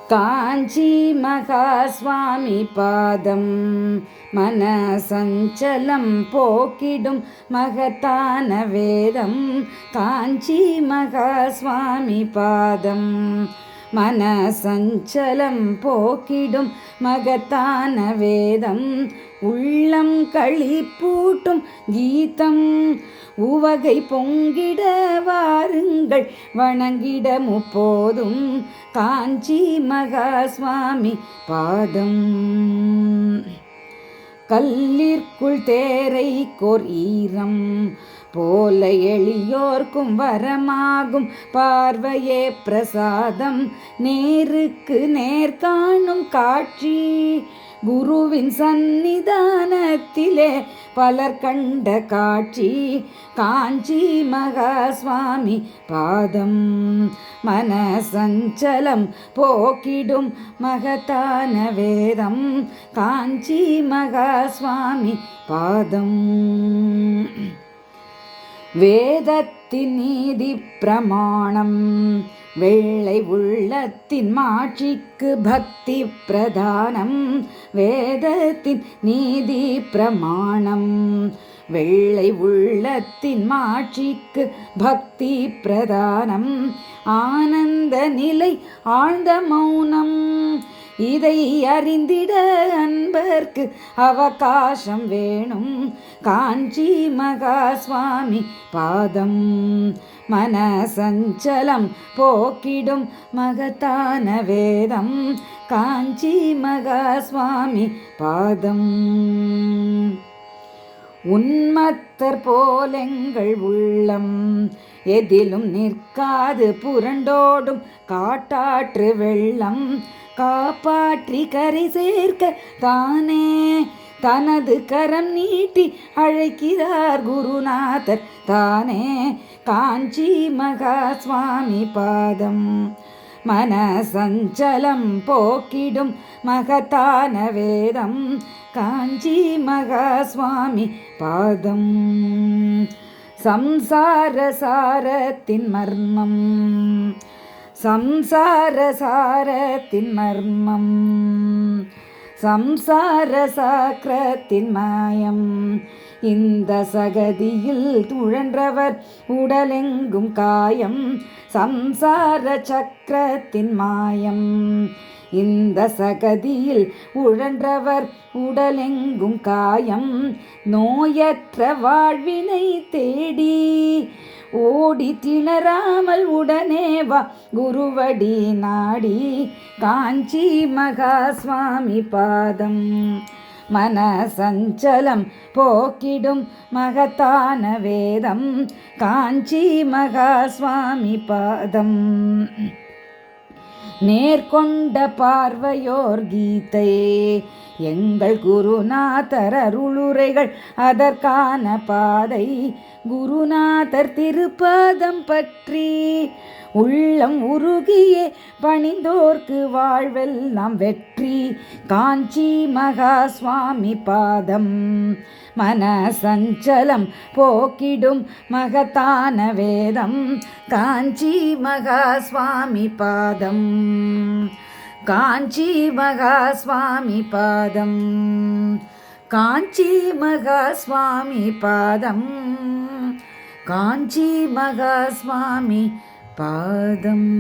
காஞ்சி மகாஸ்வாமி பாதம் மனசஞ்சலம் போக்கிடும் மகத்தான வேதம். காஞ்சி மகாஸ்வாமி பாதம் மனசஞ்சலம் போக்கிடும் மகத்தான வேதம். உள்ளம் களிப்பூட்டும் கீதம் உவகை பொங்கிட வாருங்கள் வணங்கிட முப்போதும் காஞ்சி மகாஸ்வாமி பாதம். கல்லிற்குள் தேரை கோர் ஈரம் போல எளியோர்க்கும் வரமாகும் பார்வையே பிரசாதம். நேருக்கு நேர் காணும் காட்சி குருவின் சந்நிதானத்திலே பலர் கண்ட காட்சி. காஞ்சி மகாஸ்வாமி பாதம் மனசஞ்சலம் போக்கிடும் மகத்தான வேதம். காஞ்சி மகாஸ்வாமி பாதம். வேதத்தின் நீதி பிரமாணம் வெள்ளை உள்ளத்தின் மாட்சிக்கு பக்தி பிரதானம். வேதத்தின் நீதி பிரமாணம் வெள்ளை உள்ளத்தின் மாட்சிக்கு பக்தி பிரதானம். ஆனந்த நிலை ஆழ்ந்த மௌனம் இதை அறிந்திட அன்பர்க்கு அவகாசம் வேணும். காஞ்சி மகாஸ்வாமி பாதம் மனசஞ்சலம் போக்கிடும் மகத்தான வேதம். காஞ்சி மகாஸ்வாமி பாதம். உன்மத்தர் போலெங்கள் உள்ளம் எதிலும் நிற்காது புரண்டோடும் காட்டாற்று வெள்ளம். காப்பாற்றி கரை சேர்க்க தானே தனது கரம் நீட்டி அழைக்கிறார் குருநாதர் தானே. காஞ்சி மகாஸ்வாமி பாதம் மனசஞ்சலம் போக்கிடும் மகத்தான வேதம். காஞ்சி மகாஸ்வாமி பாதம். சம்சார சாரத்தின் மர்மம் சம்சார சாரத்தின் மர்மம் சம்சார சாக்கிரத்தின் மாயம். இந்த சகதியில் துழன்றவர் உடலெங்கும் காயம். சம்சார சக்கரத்தின் மாயம். இந்த சகதியில் உழன்றவர் உடலெங்கும் காயம். நோயற்ற வாழ்வினை தேடி ஓடி திணறாமல் உடனே வா குருவடி நாடி. காஞ்சி மகாஸ்வாமி பாதம் மனசஞ்சலம் போக்கிடும் மகத்தான வேதம். காஞ்சி மகாஸ்வாமி பாதம். நேர்கொண்ட பார்வையோர் கீதையே எங்கள் குருநாதர் அருளுரைகள் அதற்கான பாதை. குருநாதர் திருப்பாதம் பற்றி உள்ளம் உருகியே பணிந்தோர்க்கு வாழ்வெல்லாம் வெற்றி. காஞ்சி மகாஸ்வாமி பாதம் மனசஞ்சலம் போக்கிடும் மகத்தான வேதம். காஞ்சி மகாஸ்வாமி பாதம். காஞ்சி மகாஸ்வாமி பாதம். காஞ்சி மகாஸ்வாமி பாதம். காஞ்சி மகாஸ்வாமி பாதம்.